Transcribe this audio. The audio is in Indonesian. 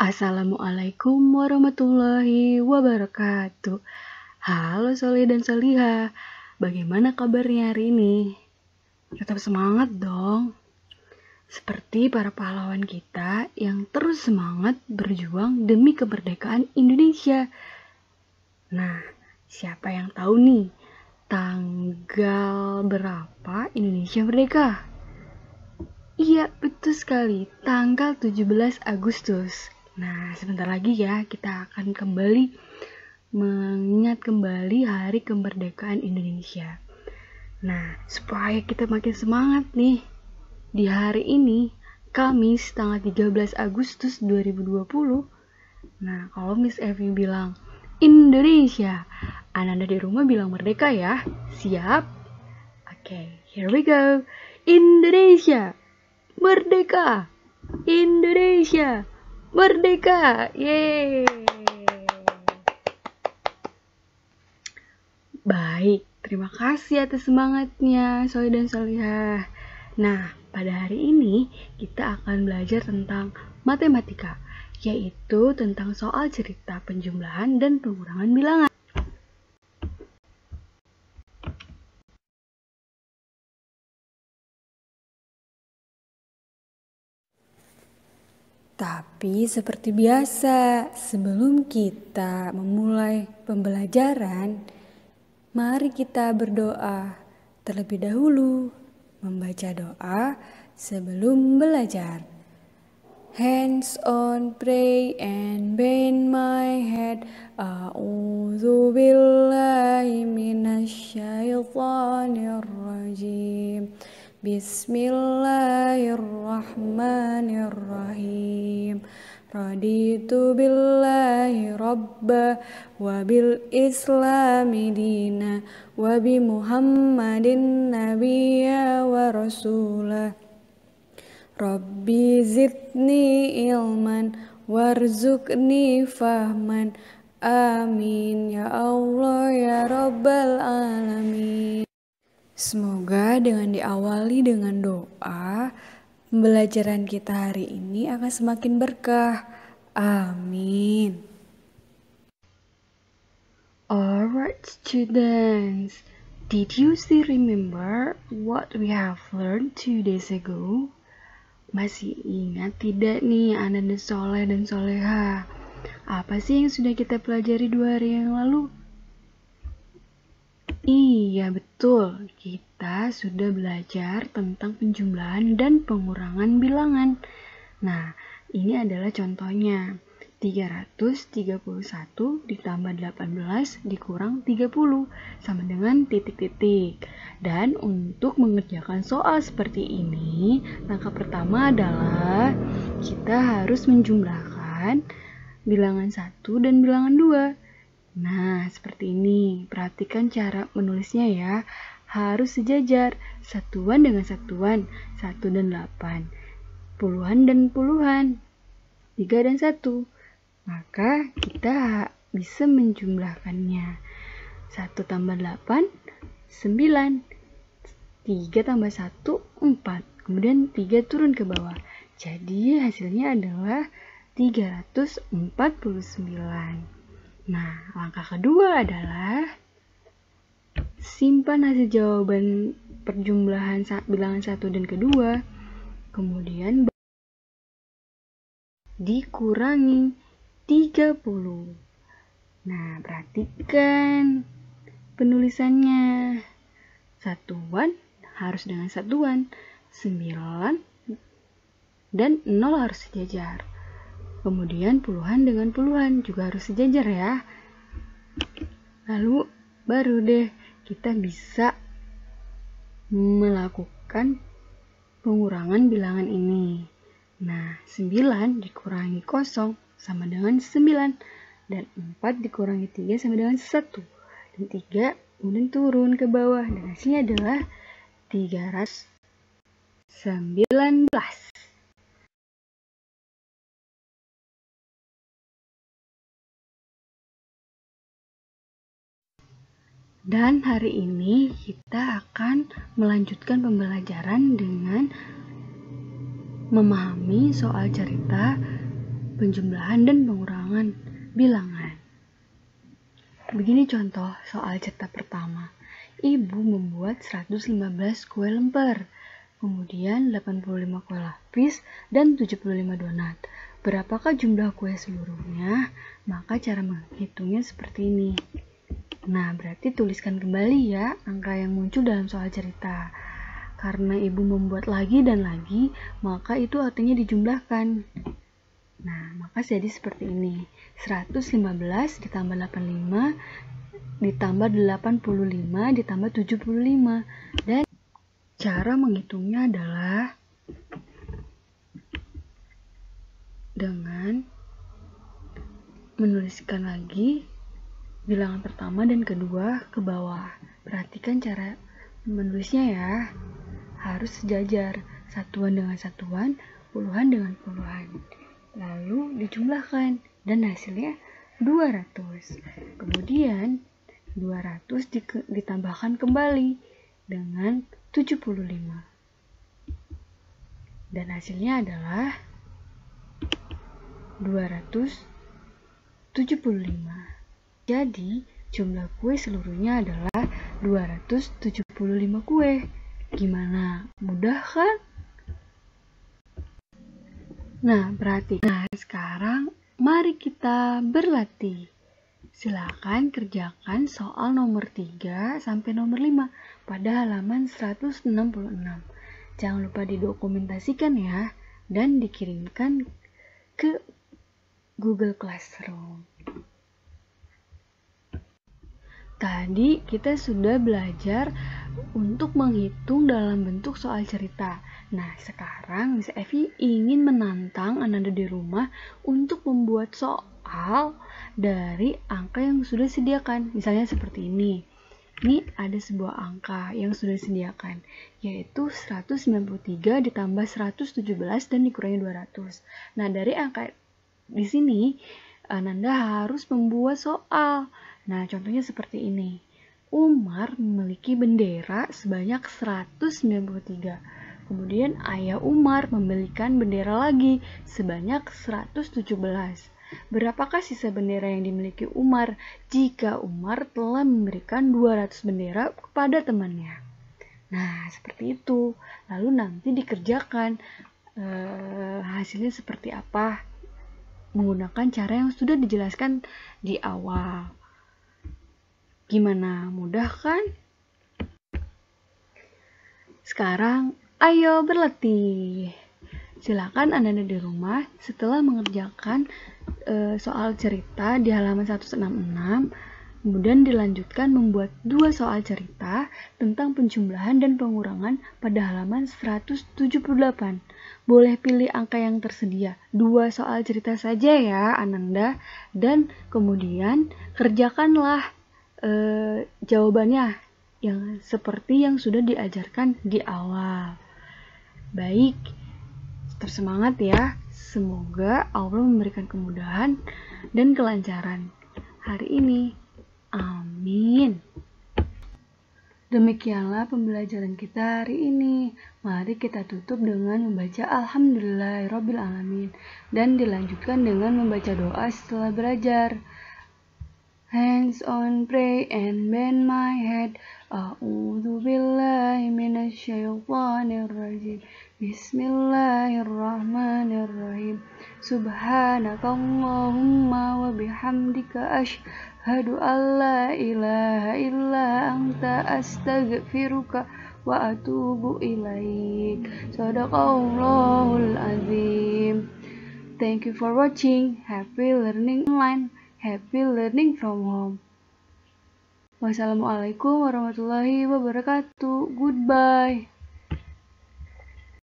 Assalamualaikum warahmatullahi wabarakatuh. Halo Soleh dan Solihah, bagaimana kabarnya hari ini? Tetap semangat dong. Seperti para pahlawan kita yang terus semangat berjuang demi kemerdekaan Indonesia. Nah, siapa yang tahu nih, tanggal berapa Indonesia merdeka? Iya, betul sekali, tanggal 17 Agustus. Nah, sebentar lagi ya, kita akan kembali mengingat kembali hari kemerdekaan Indonesia. Nah, supaya kita makin semangat nih, di hari ini, Kamis tanggal 13 Agustus 2020, nah kalau Miss Evi bilang Indonesia, Ananda di rumah bilang merdeka ya. Siap? Oke, here we go. Indonesia merdeka! Indonesia merdeka! Yeay! Baik, terima kasih atas semangatnya Soleh dan Solihah. Nah, pada hari ini kita akan belajar tentang matematika, yaitu tentang soal cerita penjumlahan dan pengurangan bilangan. Tapi seperti biasa, sebelum kita memulai pembelajaran, mari kita berdoa terlebih dahulu, membaca doa sebelum belajar. Hands on, pray and bend my head. A'udzu billahi minasyaitonir rajim. Bismillahirrahmanirrahim. Raditu billahi rabba wa bil islami dina wa bi muhammadin nabiyya wa rasulah. Rabbi zidni ilman warzuqni fahman. Amin ya Allah ya Rabbal alamin. Semoga dengan diawali dengan doa, pembelajaran kita hari ini akan semakin berkah. Amin. Alright students, did you still remember what we have learned 2 days ago? Masih ingat tidak nih Ananda Soleh dan Solehah? Apa sih yang sudah kita pelajari 2 hari yang lalu? Iya betul, kita sudah belajar tentang penjumlahan dan pengurangan bilangan. Nah, ini adalah contohnya. 331 ditambah 18 dikurang 30 sama dengan titik-titik. Dan untuk mengerjakan soal seperti ini, langkah pertama adalah kita harus menjumlahkan bilangan 1 dan bilangan 2. Nah, seperti ini. Perhatikan cara menulisnya ya. Harus sejajar, satuan dengan satuan, 1 dan 8. Puluhan dan puluhan, 3 dan 1. Maka kita bisa menjumlahkannya. 1 tambah 8, 9. 3 tambah 1, 4. Kemudian 3 turun ke bawah. Jadi hasilnya adalah 349. Nah, langkah kedua adalah simpan hasil jawaban perjumlahan bilangan 1 dan kedua, kemudian dikurangi 30. Nah, perhatikan penulisannya. Satuan harus dengan satuan, 9 dan 0 harus sejajar. Kemudian puluhan dengan puluhan juga harus sejajar ya. Lalu baru deh kita bisa melakukan pengurangan bilangan ini. Nah, 9 dikurangi 0 sama dengan 9. Dan 4 dikurangi 3 sama dengan 1. Dan 3 kemudian turun ke bawah. Dan hasilnya adalah 319. Dan hari ini kita akan melanjutkan pembelajaran dengan memahami soal cerita penjumlahan dan pengurangan bilangan. Begini contoh soal cerita pertama. Ibu membuat 115 kue lemper, kemudian 85 kue lapis, dan 75 donat. Berapakah jumlah kue seluruhnya? Maka cara menghitungnya seperti ini. Nah, berarti tuliskan kembali ya angka yang muncul dalam soal cerita. Karena ibu membuat lagi dan lagi, maka itu artinya dijumlahkan. Nah, maka jadi seperti ini. 115 ditambah 85 ditambah 85 ditambah 75. Dan cara menghitungnya adalah dengan menuliskan lagi bilangan pertama dan kedua ke bawah. Perhatikan cara menulisnya ya. Harus sejajar, satuan dengan satuan, puluhan dengan puluhan. Lalu dijumlahkan dan hasilnya 200. Kemudian 200 ditambahkan kembali dengan 75. Dan hasilnya adalah 275. Jadi, jumlah kue seluruhnya adalah 275 kue. Gimana? Mudah kan? Nah, perhatikan. Sekarang mari kita berlatih. Silakan kerjakan soal nomor 3 sampai nomor 5 pada halaman 166. Jangan lupa didokumentasikan ya dan dikirimkan ke Google Classroom. Tadi kita sudah belajar untuk menghitung dalam bentuk soal cerita. Nah, sekarang Miss Evi ingin menantang Ananda di rumah untuk membuat soal dari angka yang sudah disediakan. Misalnya seperti ini. Ini ada sebuah angka yang sudah disediakan, yaitu 193 ditambah 117 dan dikurangi 200. Nah, dari angka di sini, Ananda harus membuat soal. Nah, contohnya seperti ini. Umar memiliki bendera sebanyak 193. Kemudian ayah Umar membelikan bendera lagi sebanyak 117. Berapakah sisa bendera yang dimiliki Umar jika Umar telah memberikan 200 bendera kepada temannya? Nah, seperti itu. Lalu nanti dikerjakan hasilnya seperti apa menggunakan cara yang sudah dijelaskan di awal. Gimana? Mudah kan? Sekarang, ayo berlatih. Silakan Anda di rumah setelah mengerjakan soal cerita di halaman 166, kemudian dilanjutkan membuat 2 soal cerita tentang penjumlahan dan pengurangan pada halaman 178. Boleh pilih angka yang tersedia, 2 soal cerita saja ya Ananda, dan kemudian kerjakanlah jawabannya yang seperti yang sudah diajarkan di awal. Baik, tersemangat ya. Semoga Allah memberikan kemudahan dan kelancaran hari ini. Amin. Demikianlah pembelajaran kita hari ini. Mari kita tutup dengan membaca Alhamdulillahirrabbilalamin dan dilanjutkan dengan membaca doa setelah belajar. Hands on, pray and bend my head. A'udzu billahi minasyaitonir rajim. Bismillahirrahmanirrahim. Subhanakallahumma wa bihamdika asyhadu an la ilaha illa anta astaghfiruka wa atubu ilaik. Shadaqallahul azim. Thank you for watching. Happy learning online. Happy learning from home. Wassalamualaikum warahmatullahi wabarakatuh. Goodbye.